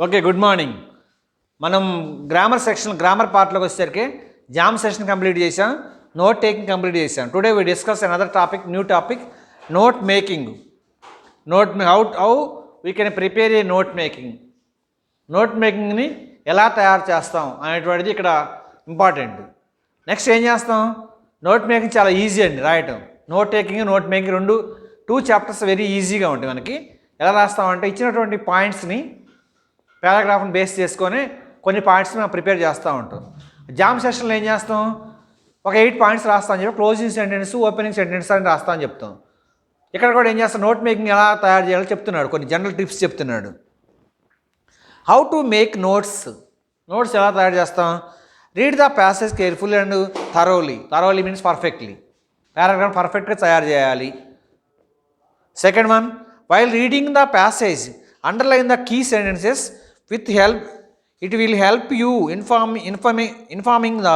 Okay, good morning. మనం grammar పార్ట్లోకి వచ్చేసరికి జామ్ సెషన్ కంప్లీట్ చేసాం, నోట్ టేకింగ్ కంప్లీట్ చేసాం. Today we discuss another topic, new topic, note making. How we can prepare a note making. Note మేకింగ్ని ఎలా తయారు చేస్తాం అనేటువంటిది ఇక్కడ ఇంపార్టెంట్. నెక్స్ట్ ఏం చేస్తాం? నోట్ మేకింగ్ చాలా ఈజీ అండి రాయటం. Note taking, note making two chapters very ఈజీగా ఉంటాయి. మనకి ఎలా రాస్తామంటే ఇచ్చినటువంటి పాయింట్స్ని, పారాగ్రాఫ్ని బేస్ చేసుకొని కొన్ని పాయింట్స్ని మనం ప్రిపేర్ చేస్తూ ఉంటాం. జామ్ సెషన్లో ఏం చేస్తాం? ఒక 8 పాయింట్స్ రాస్తామని చెప్పి క్లోజింగ్ సెంటెన్స్, ఓపెనింగ్ సెంటెన్స్ అని రాస్తామని చెప్తాం. ఇక్కడ కూడా ఏం చేస్తాం? నోట్ మేకింగ్ ఎలా తయారు చేయాలో చెప్తున్నాడు, కొన్ని జనరల్ టిప్స్ చెప్తున్నాడు. హౌ టు మేక్ నోట్స్ ఎలా తయారు చేస్తాం? Read the passage carefully and thoroughly means perfectly. Paragraph పర్ఫెక్ట్గా తయారు చేయాలి. Second one, while reading the passage underline the key sentences with help. It will help you informing the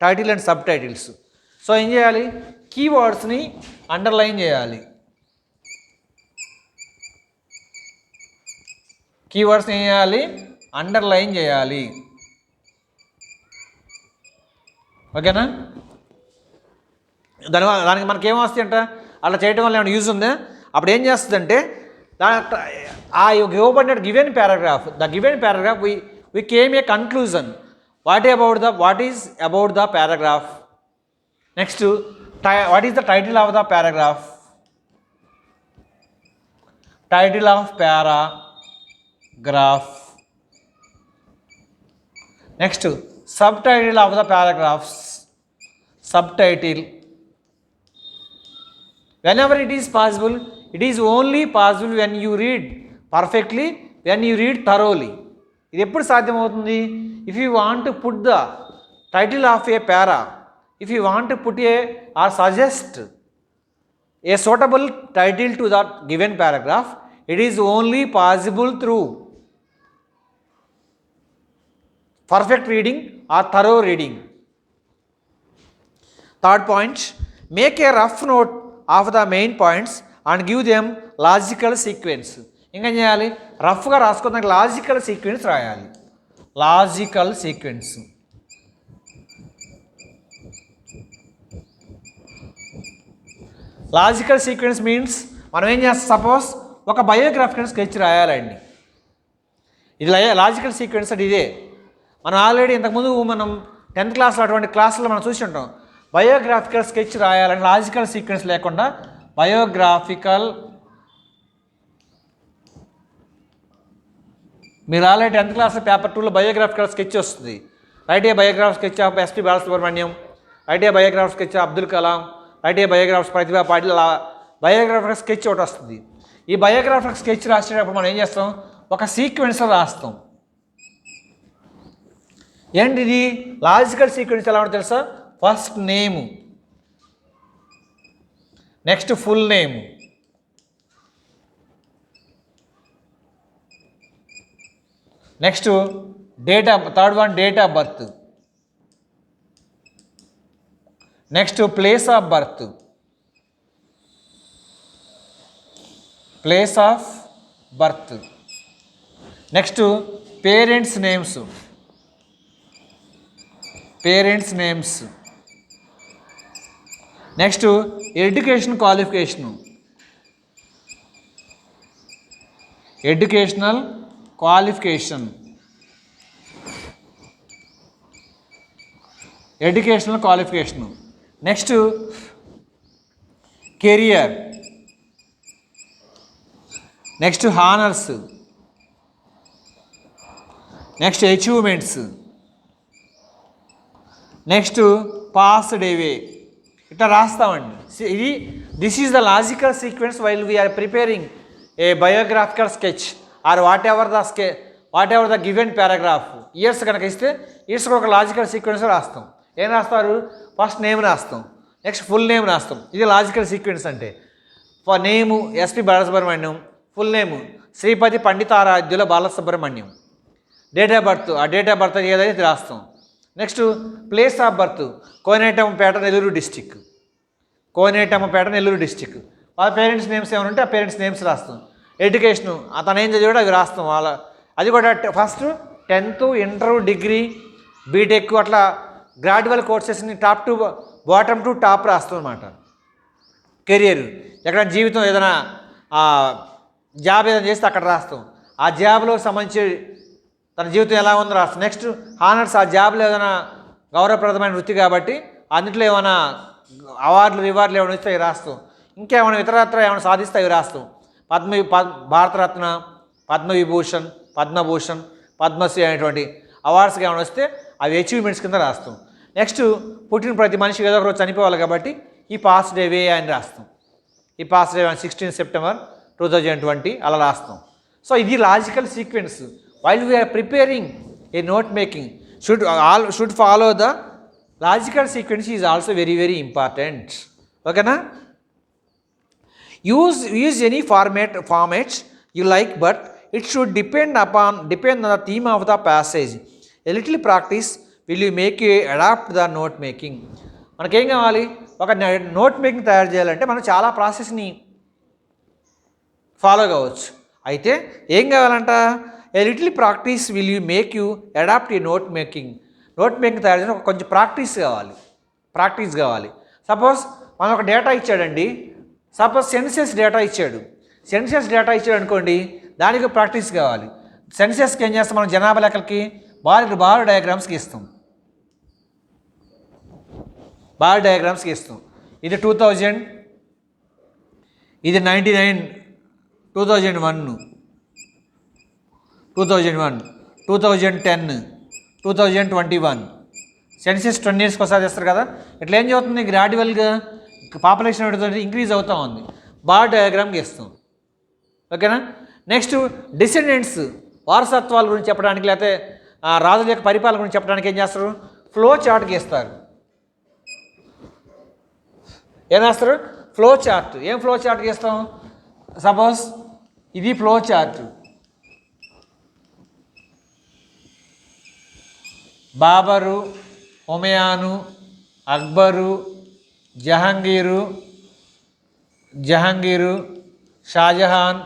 title and sub titles. So ఏం చేయాలి? కీవర్డ్స్ని underline చేయాలి. కీవర్డ్స్ని ఏం చేయాలి? Underline చేయాలి. ఓకేనా? దానికి మనకి ఏమొస్తుంది అంట, అలా చేయడం వల్ల ఏమైనా యూజ్ ఉందా? అప్పుడు ఏం చేస్తుందంటే ఆ given paragraph, the given paragraph we came a conclusion. What is about the paragraph? Next, what is the title of the paragraph? Title of paragraph. Next, subtitle of the paragraphs. Subtitle. Whenever it is possible, it is only possible when you read perfectly, when you read thoroughly. ఇది ఎప్పుడు సాధ్యమవుతుంది? If you want to put the title of A para, if you want to put our suggest a suitable title to that given paragraph, it is only possible through perfect reading are thorough reading. Third point, make a rough note of the main points and give them logical sequence. ఇంకా చేయాలి? రఫ్గా రాసుకోవడానికి logical sequence రాయాలి. Logical sequence. Logical sequence means మనం ఏం చేస్తాం? Suppose ఒక biographical sketch రాయాలండి. ఇది లాజికల్ సీక్వెన్స్ అంటే ఇదే. మనం ఆల్రెడీ ఇంతకుముందు మనం 10th క్లాస్లో అటువంటి క్లాసులో మనం చూసి ఉంటాం. బయోగ్రాఫికల్ స్కెచ్ రాయాలని లాజికల్ సీక్వెన్స్ లేకుండా బయోగ్రాఫికల్, మీరు ఆల్రెడీ 10th క్లాస్లో పేపర్ 2లో బయోగ్రాఫికల్ స్కెచ్ వస్తుంది. Write a biograph sketch of SP Balasubrahmanyam, write a biograph sketch of Abdul Kalam, write a biographs Pratibha Patil, biographical sketch ఒకటి వస్తుంది. ఈ బయోగ్రాఫికల్ స్కెచ్ రాసేటప్పుడు మనం ఏం చేస్తాం? ఒక సీక్వెన్స్లో రాస్తాం. ఏంటిది లాజికల్ సీక్వెన్స్? ఎలా ఉంటుంది తెలుసా? First name, next full name, next third one date of birth, next place of birth, next parents names, next educational qualification, next career, next honours, next achievements, next passed away. ఇట్లా రాస్తామండి. This is the logical sequence while we are preparing a biographical sketch or whatever the given paragraph. Years కనుక ఇస్తే ఇయర్స్కి ఒక logical sequence రాస్తాం. ఏం రాస్తారు? First name రాస్తాం, నెక్స్ట్ ఫుల్ నేమ్ రాస్తాం. ఇది లాజికల్ సీక్వెన్స్ అంటే. Name SP Balasubrahmanyam, full name Sripathi Panditaradhyula Balasubrahmanyam, date of birth, ఆ డేట్ ఆఫ్ బర్త్ ఏదైతే రాస్తాం. Next place of birth Konetampeta Nellore district, వాళ్ళ పేరెంట్స్ నేమ్స్ ఏమైనా ఉంటే ఆ పేరెంట్స్ నేమ్స్ రాస్తాం. ఎడ్యుకేషను అతను ఏం చదివాడో అవి రాస్తాం. వాళ్ళ అది కూడా first 10th inter degree B Tech అట్లా గ్రాడ్యువల్ కోర్సెస్ని top to bottom to top రాస్తాం అన్నమాట. కెరియర్ ఎక్కడ జీవితం ఏదైనా జాబ్ ఏదైనా చేస్తే అక్కడ రాస్తాం. ఆ జాబ్లో సంబంధించి తన జీవితం ఎలా ఉందో రాస్తాం. నెక్స్ట్ హానర్స్, ఆ జాబ్లో ఏదైనా గౌరవప్రదమైన వృత్తి కాబట్టి అన్నింటిలో ఏమైనా అవార్డులు రివార్డులు ఏమైనా ఇస్తే అవి రాస్తాం. ఇంకేమైనా ఇతరత్ర ఏమైనా సాధిస్తే అవి రాస్తాం. భారతరత్న, పద్మవిభూషణ్, పద్మభూషణ్, పద్మశ్రీ అనేటువంటి అవార్డ్స్కి ఏమైనా వస్తే అవి అచీవ్మెంట్స్ కింద రాస్తాం. నెక్స్ట్ పుట్టిన ప్రతి మనిషికి ఏదో ఒక రోజు చనిపోవాలి కాబట్టి ఈ పాస్డ్ అవే అని రాస్తాం. ఈ పాస్డ్ అవే 16 సెప్టెంబర్ 2020 అలా రాస్తాం. సో ఇది logical sequence. While we are preparing a note making should follow the logical sequence is also very very important. ఓకేనా? Use any formats you like, but it should depend on the theme of the passage. A little practice will you make you adapt the note making. మనకేం కావాలి? ఒక note making తయారు చేయాలంటే మనం చాలా ప్రాసెస్ని follow కావచ్చు. అయితే ఏం కావాలంట? A little practice will you make you adapt ఈ నోట్ మేకింగ్. నోట్ మేకింగ్ తయారు చేయడం కొంచెం ప్రాక్టీస్ కావాలి. సపోజ్ మనం ఒక డేటా ఇచ్చాడండి. సపోజ్ సెన్సెస్ డేటా ఇచ్చాడు అనుకోండి, దానికి ప్రాక్టీస్ కావాలి. సెన్సెస్కి ఏం చేస్తాం మనం? జనాభా లెక్కలకి బార్ డయాగ్రామ్స్కి ఇస్తాం. ఇది 2000, ఇది 99, 2001, 2010, 2021. సెన్సెస్ 10 yearsకి ఒకసారి చేస్తారు కదా. ఇట్లా ఏం చదువుతుంది? గ్రాడ్యువల్గా పాపులేషన్ ఇంక్రీజ్ అవుతూ ఉంది. బార్ డయాగ్రామ్కి ఇస్తాం. ఓకేనా? నెక్స్ట్ డిసెండెంట్స్, వారసత్వాల గురించి చెప్పడానికి, లేకపోతే రాజుల యొక్క పరిపాలన గురించి చెప్పడానికి ఏం చేస్తారు? ఫ్లో చార్ట్కి ఇస్తారు. ఏం చేస్తారు? Flow chart. ఏం ఫ్లో చార్ట్కి ఇస్తాం? సపోజ్ ఇది ఫ్లో చార్ట్. బాబరు, హుమయాను, అక్బరు, జహాంగీరు, షాజహాన్,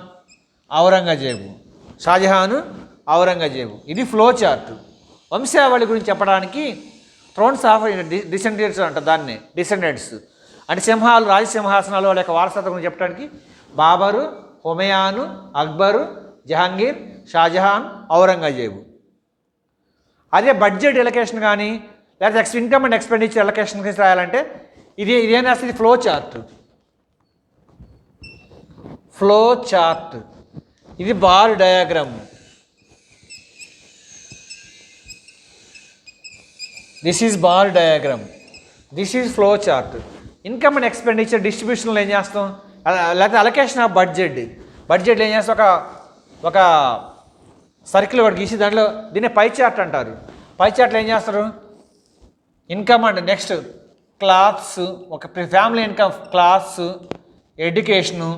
ఔరంగజేబు. ఇది ఫ్లో చార్ట్. వంశావళి గురించి చెప్పడానికి థ్రోన్స్ ఆఫ్ డిసెండెంట్స్ అంట, దాన్ని డిసెండెంట్స్ అంటే సింహాలు, రాజసింహాసనాలు వాళ్ళ యొక్క వారసత్వం గురించి చెప్పడానికి బాబరు, హుమయాను, అక్బరు, జహాంగీర్, షాజహాన్, ఔరంగజేబు. అదే బడ్జెట్ ఎలకేషన్ కానీ లేకపోతే ఇన్కమ్ అండ్ ఎక్స్పెండిచర్ ఎలకేషన్ గురించి రాయాలంటే ఇదేం రాస్తుంది? Flow chart. ఇది bar diagram. This is bar diagram. This is flow chart. Income and expenditure డిస్ట్రిబ్యూషన్లో ఏం చేస్తాం? లేకపోతే అలొకేషన్ ఆఫ్ బడ్జెట్లో ఏం చేస్తాం? ఒక సర్కిల్ ఒకటి గీసి దాంట్లో దీన్ని పై చార్ట్ అంటారు. పై చార్ట్లో ఏం చేస్తారు? ఇన్కమ్ అండ్ నెక్స్ట్ క్లాత్స్, ఒక family income, clothes, education,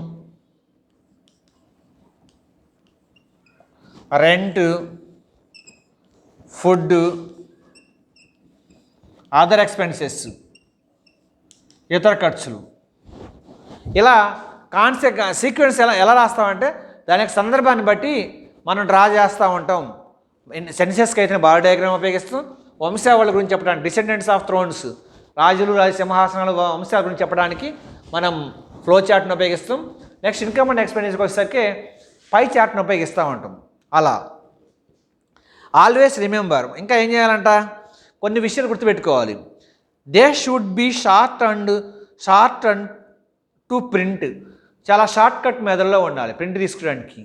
rent, food, other expenses, ఇతర ఖర్చులు. ఇలా సీక్వెన్స్ ఎలా రాస్తామంటే దాని యొక్క సందర్భాన్ని బట్టి మనం డ్రా చేస్తూ ఉంటాం. సెన్సెస్కి అయితే బార్ డయాగ్రామ్ ఉపయోగిస్తాం. వంశావళి గురించి చెప్పడానికి డిసెండెంట్స్ ఆఫ్ థ్రోన్స్, రాజులు, సింహాసనాలు, వంశాల గురించి చెప్పడానికి మనం ఫ్లో చార్ట్ను ఉపయోగిస్తాం. నెక్స్ట్ ఇన్కమ్ అండ్ ఎక్స్పెండిచర్కి వచ్చేసరికి పై చార్ట్ను ఉపయోగిస్తూ ఉంటాం. అలా ఆల్వేస్ రిమెంబర్. ఇంకా ఏం చేయాలంట? కొన్ని విషయాలు గుర్తుపెట్టుకోవాలి. They should be short and to print. చాలా షార్ట్ కట్ మెథడ్లో ఉండాలి ప్రింట్ తీసుకోవడానికి.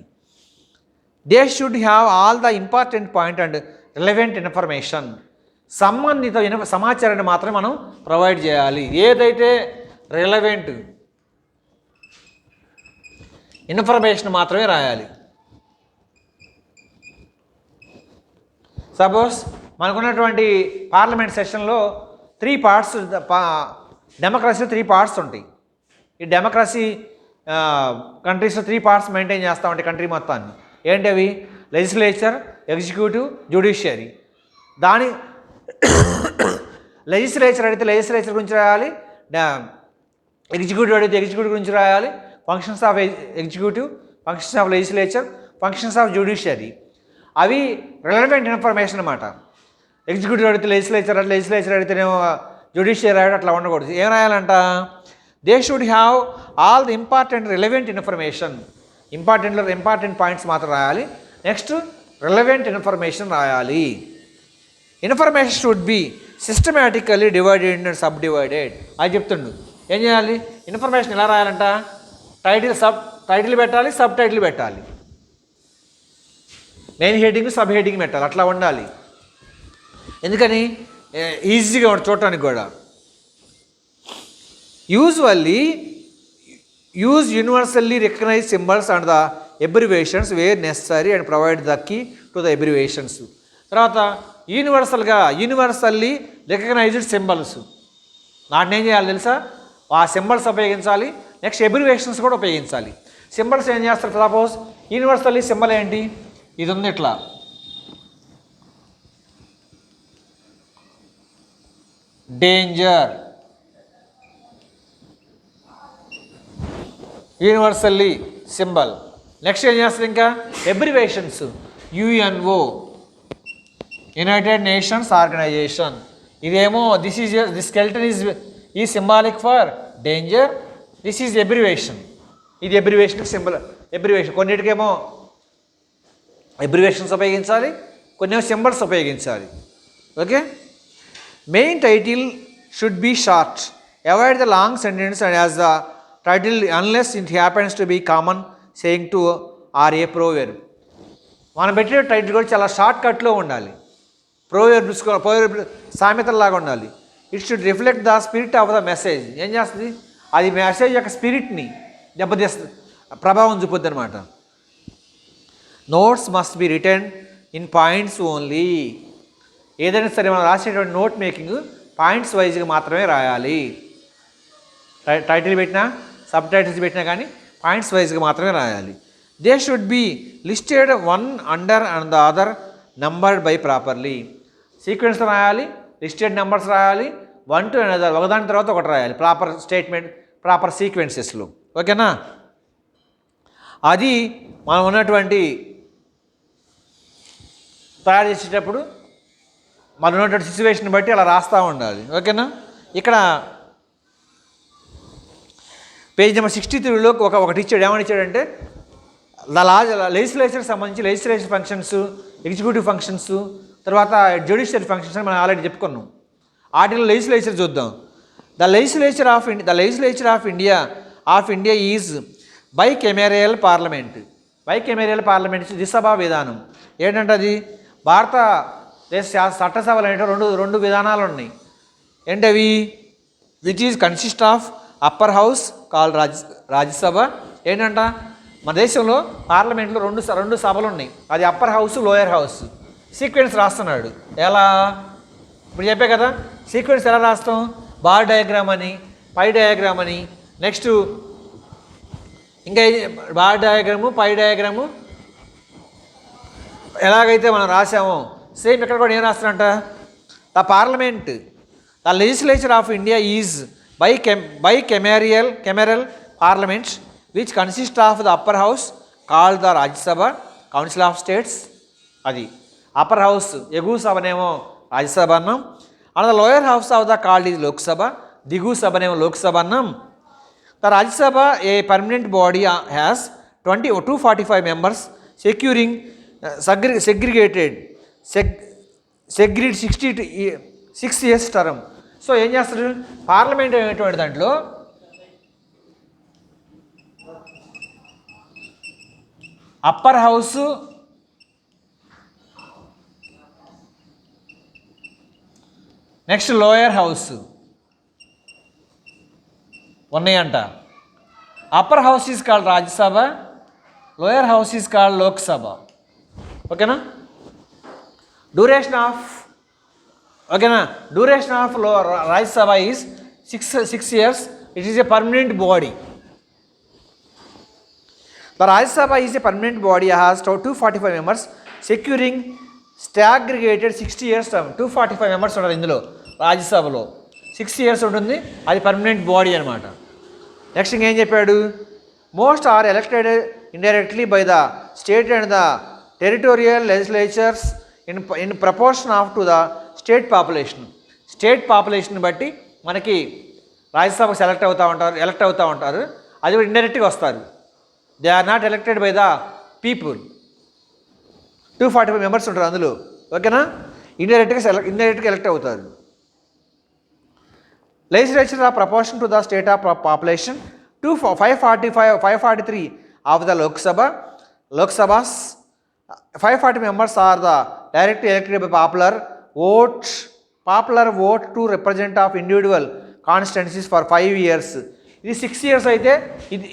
They should have all the important point and relevant information. సంబంధిత సమాచారాన్ని మాత్రమే మనం ప్రొవైడ్ చేయాలి. ఏదైతే రిలవెంట్ ఇన్ఫర్మేషన్ మాత్రమే రాయాలి. సపోజ్ మనకున్నటువంటి పార్లమెంట్ సెషన్లో 3 parts, డెమోక్రసీలో 3 parts ఉంటాయి. ఈ డెమోక్రసీ కంట్రీస్లో 3 parts మెయింటైన్ చేస్తూ ఉంటాయి కంట్రీ మొత్తాన్ని. ఏంటి అవి? Legislature, executive, judiciary. దాని లెజిస్లేచర్ అడిగితే లెజిస్లేచర్ గురించి రాయాలి, ఎగ్జిక్యూటివ్ అడిగితే ఎగ్జిక్యూటివ్ గురించి రాయాలి, functions of executive, functions of legislature, functions of judiciary. అవి రిలవెంట్ ఇన్ఫర్మేషన్ అన్నమాట. ఎగ్జిక్యూటివ్ అడిగితే లెజిస్లేచర్ అడిగితేనేమో జ్యుడిషియరీ రాయడం అట్లా ఉండకూడదు. ఏం రాయాలంట? They should have all the important relevant information. Important points మాత్రం రాయాలి. నెక్స్ట్ రిలవెంట్ ఇన్ఫర్మేషన్ రాయాలి. Information should be systematically divided and sub divided. అది చెప్తుండు. ఏం చేయాలి? ఇన్ఫర్మేషన్ ఎలా రాయాలంట? టైటిల్ పెట్టాలి, సబ్ టైటిల్ పెట్టాలి, మెయిన్ హెడ్డింగ్ సబ్ హెడ్డింగ్ పెట్టాలి. అట్లా ఉండాలి. ఎందుకని? ఈజీగా చూడటానికి కూడా. Use universally recognize symbols and the abbreviations where necessary and provide the key to the abbreviations. తర్వాత యూనివర్సల్లీ రికగ్నైజ్డ్ సింబల్స్, వాటిని ఏం చేయాలి తెలుసా? ఆ సింబల్స్ ఉపయోగించాలి. నెక్స్ట్ ఎబ్రివేషన్స్ కూడా ఉపయోగించాలి. సింబల్స్ ఏం చేస్తారు? సపోజ్ యూనివర్సల్లీ సింబల్ ఏంటి? ఇది ఉంది ఇట్లా, డేంజర్, యూనివర్సల్లీ సింబల్. నెక్స్ట్ ఏం చేస్తారు? ఇంకా abbreviations, UNO, united nations organisation. ఇదేమో this skeleton is symbolic for danger, this is abbreviation. ఇది ఎబ్రివేషన్ సింబల్. ఎబ్రివేషన్ కొన్నిటికేమో ఎబ్రివేషన్స్ ఉపయోగించాలి, కొన్ని సింబల్స్ ఉపయోగించాలి. Okay. Main title should be short, avoid the long sentence and as the title unless it happens to be common saying to or a proverb. మనం పెట్టిన title కూడా చాలా short కట్లో ఉండాలి. ప్రోవెర్బ్స్ సామెతల్లాగా ఉండాలి. It should reflect the spirit of the message. ఏం చేస్తుంది? అది మెసేజ్ యొక్క స్పిరిట్ని దెబ్బతీస్తుంది, ప్రభావం చూపుద్ది అనమాట. Notes must be return in points only. ఏదైనా సరే మనం రాసేటువంటి నోట్ మేకింగ్ పాయింట్స్ వైజ్గా మాత్రమే రాయాలి. టైటిల్ పెట్టినా సబ్ టైటిల్స్ పెట్టినా కానీ పాయింట్స్ వైజ్గా మాత్రమే రాయాలి. They should be listed one under and the other numbered by properly. Sequence రాయాలి, లిస్టెడ్ నెంబర్స్ రాయాలి, 1 to another, ఒకదాని తర్వాత ఒకటి రాయాలి, ప్రాపర్ స్టేట్మెంట్, ప్రాపర్ సీక్వెన్సెస్లో. ఓకేనా? అది మనం ఉన్నటువంటి తయారు చేసేటప్పుడు మనం ఉన్నటువంటి సిచ్యువేషన్ బట్టి అలా రాస్తూ ఉండాలి. ఓకేనా? ఇక్కడ పేజ్ నెంబర్ 63లో ఒకటి ఇచ్చాడు. ఏమని ఇచ్చాడంటే లెజిస్లేచర్కి సంబంధించి లెజిస్లేచర్ ఫంక్షన్స్, ఎగ్జిక్యూటివ్ ఫంక్షన్స్, తర్వాత జ్యుడిషియరీ ఫంక్షన్స్ అని మనం ఆల్రెడీ చెప్పుకున్నాం. వాటిలో లెజిస్లేచర్ చూద్దాం. The legislature of India is bicameral parliament. Bicameral parliament ద్విసభా విధానం. ఏంటంటే అది భారతదేశ చట్టసభలు అంటే రెండు విధానాలు ఉన్నాయి. ఏంటవి? Which is consist of upper house call Rajya Sabha. ఏంటంట మన దేశంలో పార్లమెంట్లో రెండు సభలు ఉన్నాయి. అది upper house, lower house. Sequence రాస్తున్నాడు. ఎలా? ఇప్పుడు చెప్పే కదా, సీక్వెన్స్ ఎలా రాస్తాం? బార్ డయాగ్రామ్ అని, పై డయాగ్రామ్ అని, నెక్స్ట్ ఇంకా బార్ డయాగ్రాము, పై డయాగ్రాము ఎలాగైతే మనం రాసామో సేమ్ ఇక్కడ కూడా ఏం రాస్తారంట? The parliament, the legislature of India is bicameral parliament which consist of the upper house called the Rajya Sabha council of states. అది అప్పర్ హౌస్ ఎగువ సభనేమో రాజ్యసభ అన్నాం. And the lower house of the called is Lok Sabha, దిగువ సభనేమో లోక్సభ అన్నాం. The Rajya Sabha a permanent body has 245 members securing segregated 6 years term. So ఏం చేస్తారు? Parliament అనేటువంటి దాంట్లో upper house, next lower house ఉన్నాయంట. Upper house is called Rajya Sabha, lower house is called Lok Sabha. ఓకేనా? Duration of Rajya Sabha is 6 years. It is a permanent body. The Rajya Sabha is a permanent body has 245 members securing segregated 60 years term. 245 members ఉంటారు ఇందులో. రాజ్యసభలో 6 years ఉంటుంది. అది permanent body అనమాట. Next ఇంకేం చెప్పాడు? Most are elected indirectly by the state and the territorial legislatures in proportion of to the state population. State population బట్టి మనకి రాజ్యసభకు ఎలక్ట్ అవుతూ ఉంటారు. అది కూడా ఇండైరెక్ట్గా వస్తారు. They are not elected by the people. 245 members ఉంటారు అందులో. ఓకేనా? ఇండైరెక్ట్గా ఎలక్ట్ అవుతారు. Legislature are proportion to the state of population. 543 of the Lok Sabhas. 540 members are the directly elected by popular vote to represent of individual constituencies for 5 years. ఇది 6 years అయితే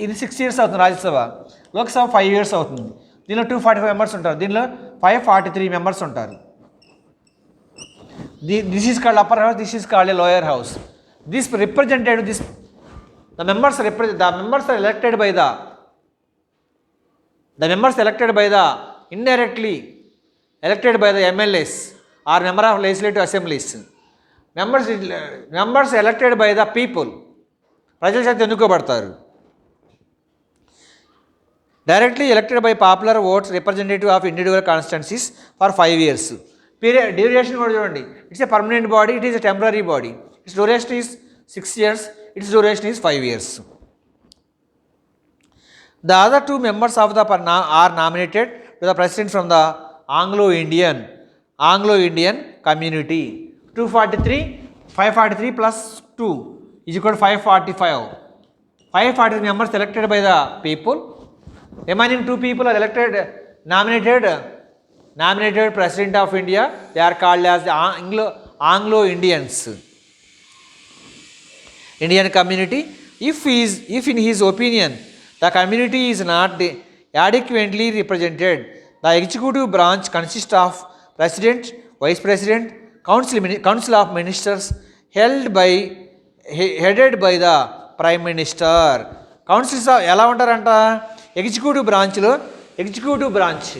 ఇది 6 years అవుతుంది Rajya Sabha. Lok Sabha 5 years అవుతుంది. దీనిలో 245 members ఉంటారు. దీనిలో 543 members ఉంటారు. This is called upper house, this is called a lower house. This represented the members are elected by the members elected by the indirectly elected by the MLAs or member of legislative assemblies. Members elected by the people. ప్రజల చేత ఎన్నుకోబడతారు. Directly elected by popular votes representative of individual constituencies for 5 years. Period duration కూడా చూడండి. It's a permanent body, it is a temporary body. Its duration is 6 years, its duration is 5 years. The other 2 members of the are nominated to the president from the Anglo-Indian community. 543 plus 2 is equal to 545. 543 members elected by the people. Remaining 2 people are nominated president of India. They are called as the Anglo-Indians. Indian community. If in his opinion the community is not adequately represented, the executive branch consists of president, vice president, council of ministers headed by the prime minister. Councils ఎలా ఉంటారంట? Executive బ్రాంచ్లో executive branch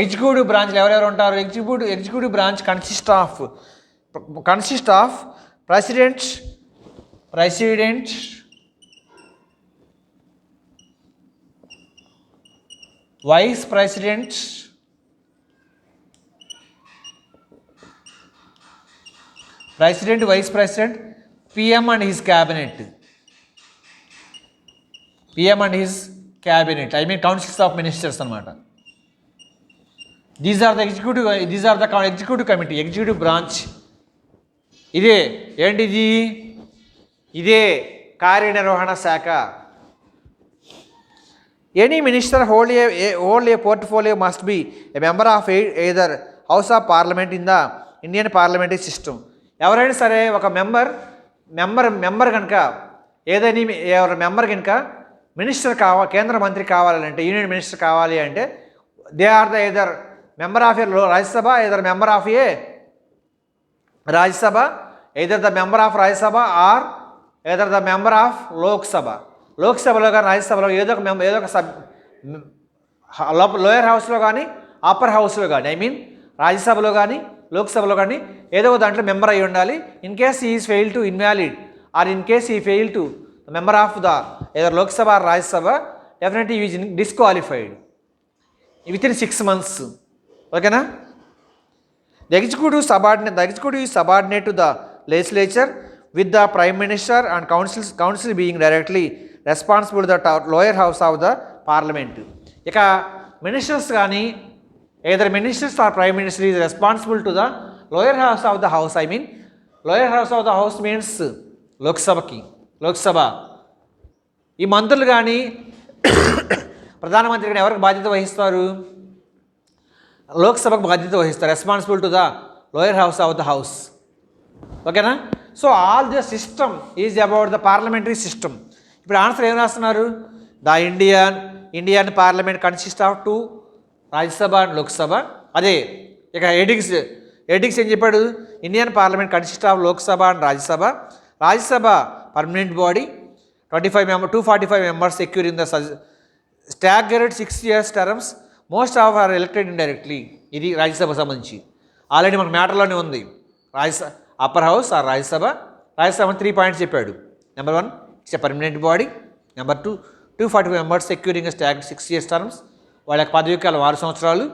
executive బ్రాంచ్లో ఎవరెవరు ఉంటారు? Executive branch consist of president, vice president, vice president, PM and his cabinet. I mean councils of ministers అన్నమాట. These are the executive committee, executive branch. ఇదే కార్యనిర్వహణ శాఖ. Any minister hold a portfolio must be a member of either House of Parliament in the Indian parliamentary system. ఎవరైనా సరే ఒక member కనుక ఎవరు member కనుక minister కేంద్ర మంత్రి కావాలంటే, యూనియన్ మినిస్టర్ కావాలి అంటే, they are the either member of a Rajya Sabha, either member of a Rajya Sabha, either the member of Rajya Sabha or either the member of లోక్సభలో కానీ రాజ్యసభలో ఏదో ఒక లోయర్ హౌస్లో కానీ అప్పర్ హౌస్లో కానీ, ఐ మీన్ రాజ్యసభలో కానీ లోక్సభలో కానీ ఏదో ఒక దాంట్లో మెంబర్ అయి ఉండాలి. In case he is fail to invalid or in case he fail to member of the either Lok Sabha or Rajya Sabha, definitely he is disqualified within 6 months. ఓకేనా? The executive is subordinate to the legislature with the prime minister and council being directly responsible to the lower house of the parliament. ఇక ministers కానీ either ministers or prime minister is responsible to the lower house of the house. I mean lower house of the house means Lok Sabha. ఈ మంత్రులు కానీ ప్రధానమంత్రి కానీ ఎవరికి బాధ్యత వహిస్తారు? లోక్సభకు బాధ్యత వహిస్తారు. Responsible to the lower house of the house. ఓకేనా? So all the system is about the parliamentary system. ఇప్పుడు ఆన్సర్ ఏం రాస్తున్నారు? The Indian parliament consist of 2 Rajya Sabha and Lok Sabha. అదే ఇక హెడ్డింగ్స్ ఏం చెప్పాడు? Indian parliament consist of Lok Sabha and Rajya Sabha permanent body, 245 members securing the staggered 6 years terms. Most of are elected indirectly. ఇది రాజ్యసభ సంబంధించి already మన మ్యాటర్లోనే ఉంది. Upper house or Rajya Sabha 3 points చెప్పాడు. Number 1 it's a permanent body. Number 2 245 members securing staggered 6 years terms, వాళ్ళ యొక్క పదవీ కాలం 6 సంవత్సరాలు.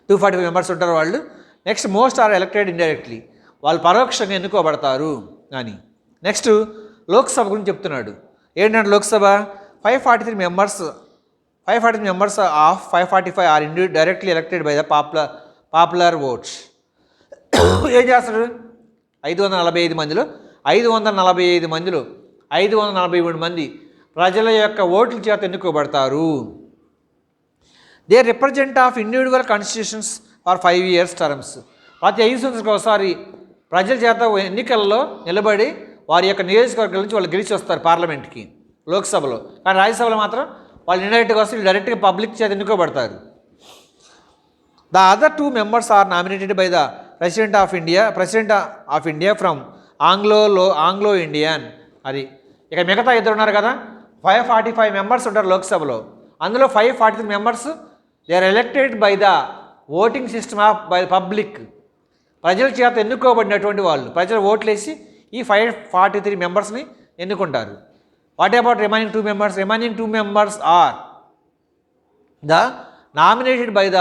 245 మెంబర్స్ ఉంటారు వాళ్ళు. Next most are elected indirectly, వాళ్ళు పరోక్షంగా ఎన్నుకోబడతారు అని. నెక్స్ట్ లోక్సభ గురించి చెప్తున్నాడు. ఏంటంటే Lok Sabha 543 members of 545 are directly elected by the popular votes. ఏం చేస్తాడు? 545 మందిలో 543 మంది ప్రజల యొక్క ఓట్ల చేత ఎన్నుకోబడతారు. They represent of individual constitutions for 5 years terms. ప్రతి 5 సంవత్సరాలకు ఒకసారి ప్రజల చేత ఎన్నికల్లో నిలబడి వారి యొక్క నియోజకవర్గాల నుంచి వాళ్ళు గెలిచి వస్తారు పార్లమెంట్కి, లోక్సభలో. కానీ రాజ్యసభలో మాత్రం వాళ్ళు ఇండైరెక్ట్గా వస్తారు, డైరెక్ట్గా పబ్లిక్ చేత ఎన్నుకోబడతారు. The other 2 members are nominated by the president of India from Anglo Indian. అది ఇక మిగతా ఇద్దరు ఉన్నారు కదా, 545 మెంబర్స్ ఉంటారు లోక్సభలో. అందులో 543 members they are elected by the voting system of by public. ప్రజల చేత ఎన్నుకోబడినటువంటి వాళ్ళు, ప్రజలు ఓట్లేసి ఈ 543 మెంబర్స్ని ఎన్నుకుంటారు. What about remaining 2 members? Remaining 2 members are the nominated by the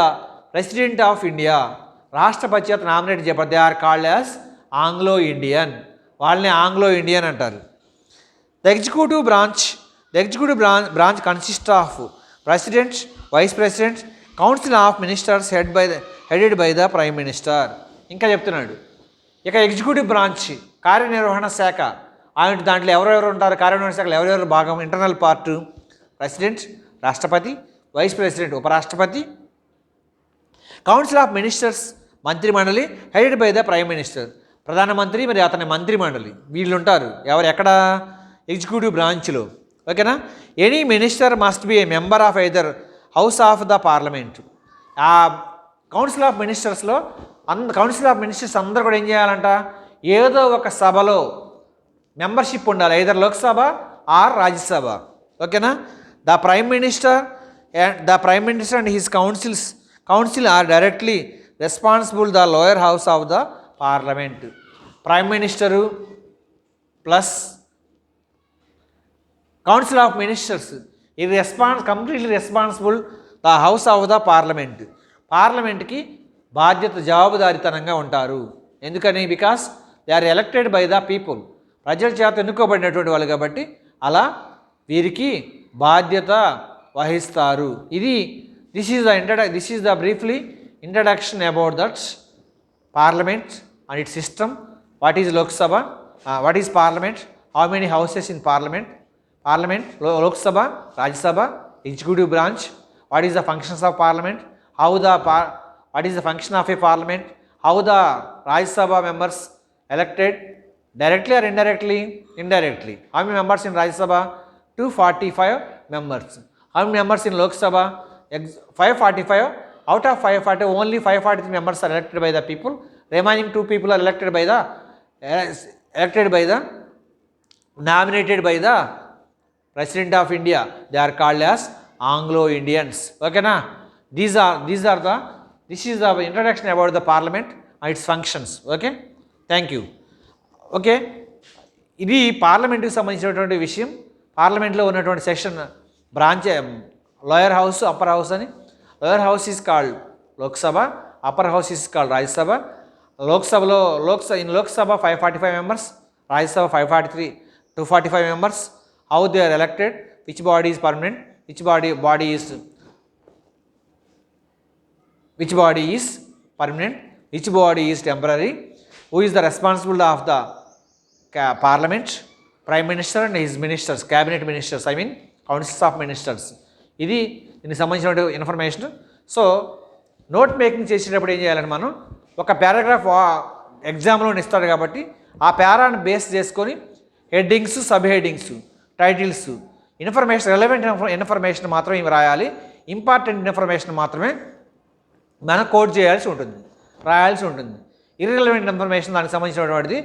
president of India. రాష్ట్రపతి చేత నామినేట్ చేయబడి they are called as Anglo Indian. వాళ్ళని ఆంగ్లో ఇండియన్ అంటారు. The executive branch consist of president, vice president, council of ministers headed by the prime minister. ఇంకా చెప్తున్నాడు, ఇక executive branch కార్యనిర్వహణ శాఖ, దాంట్లో ఎవరెవరు ఉంటారు? కార్యనిర్వహణ శాఖలో ఎవరెవరు భాగం? ఇంటర్నల్ పార్ట్ ప్రెసిడెంట్, రాష్ట్రపతి, వైస్ ప్రెసిడెంట్ ఉపరాష్ట్రపతి, కౌన్సిల్ ఆఫ్ మినిస్టర్స్ మంత్రిమండలి headed by the prime minister, ప్రధానమంత్రి మరి అతని మంత్రిమండలి, వీళ్ళు ఉంటారు. ఎక్కడ? ఎగ్జిక్యూటివ్ బ్రాంచ్లో. ఓకేనా? Any minister must be a member of either house of the parliament. ఆ కౌన్సిల్ ఆఫ్ మినిస్టర్స్ అందరూ కూడా ఏం చేయాలంట? ఏదో ఒక సభలో మెంబర్షిప్ ఉండాలి, ఐదర్ లోక్సభ ఆర్ రాజ్యసభ. ఓకేనా? The prime minister and his council are directly responsible the lower house of the parliament. Prime minister plus council of ministers ఇది completely responsible the house of the parliament. పార్లమెంట్కి జవాబుదారీతనంగా ఉంటారు. ఎందుకని? Because they are elected by the people, ప్రజల చేత ఎన్నుకోబడినటువంటి వాళ్ళు కాబట్టి అలా వీరికి బాధ్యత వహిస్తారు. This is the briefly introduction about that parliament and its system. What is Lok Sabha, what is parliament, how many houses in parliament, Lok Sabha, Rajya Sabha, executive branch, what is the functions of parliament, what is the function of a parliament, how the Rajya Sabha members elected directly or indirectly? How many members in Rajya Sabha? 245 members. How many members in Lok Sabha? 545. Out of 540, only 543 members are elected by the people. Remaining 2 people are elected by the nominated by the President of India. They are called as Anglo Indians. Okay na? This is the introduction about the parliament and its functions. Okay, thank you. Okay, ఇది పార్లమెంట్కి సంబంధించినటువంటి విషయం. పార్లమెంట్లో ఉన్నటువంటి section branch lower house, upper house అని. Lower house is called Lok Sabha, upper house is called Rajya Sabha. In Lok Sabha 545 members, Rajya Sabha 245 members. How they are elected, which body is permanent, which body is permanent, which body is temporary, who is the responsible of the parliament, prime minister and his ministers, cabinet ministers, councils of ministers. దీనికి సంబంధించిన information. So note making చేసేటప్పుడు ఏం చేయాలంటే మనం ఒక paragraph ఎగ్జామ్లో ఇస్తాడు కాబట్టి ఆ పారాని బేస్ చేసుకొని headings, sub headings, titles, relevant information మాత్రమే ఇవి రాయాలి. ఇంపార్టెంట్ ఇన్ఫర్మేషన్ మాత్రమే మనం కోడ్ చేయాల్సి ఉంటుంది, రాయాల్సి ఉంటుంది. ఇర్రిలవెంట్ ఇన్ఫర్మేషన్ దానికి సంబంధించినటువంటిది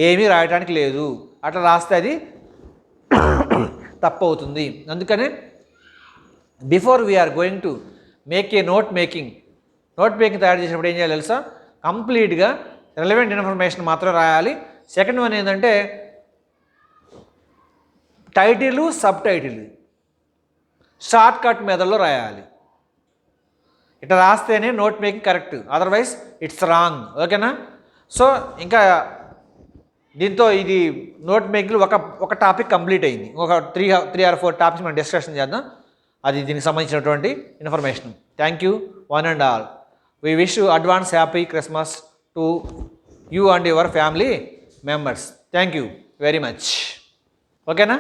ఏమీ రాయడానికి లేదు. అట్లా రాస్తే అది తప్పు అవుతుంది. అందుకనే before we are going to make a note making తయారు చేసినప్పుడు ఏం చేయాలి తెలుసా? కంప్లీట్గా రిలవెంట్ ఇన్ఫర్మేషన్ మాత్రం రాయాలి. సెకండ్ వన్ ఏంటంటే title, sub title short cut మెథడ్లో రాయాలి. ఇట్లా రాస్తేనే note making correct, otherwise it's wrong. ఓకేనా? సో ఇంకా దీంతో ఇది నోట్ మేకింగ్ ఒక టాపిక్ కంప్లీట్ అయింది. ఒక త్రీ ఆర్ 4 టాపిక్స్ మనం డిస్కషన్ చేద్దాం. అది దీనికి సంబంధించినటువంటి information. Thank you one and all. We wish you advance happy Christmas to you and your family members. Thank you very much. ఓకేనా?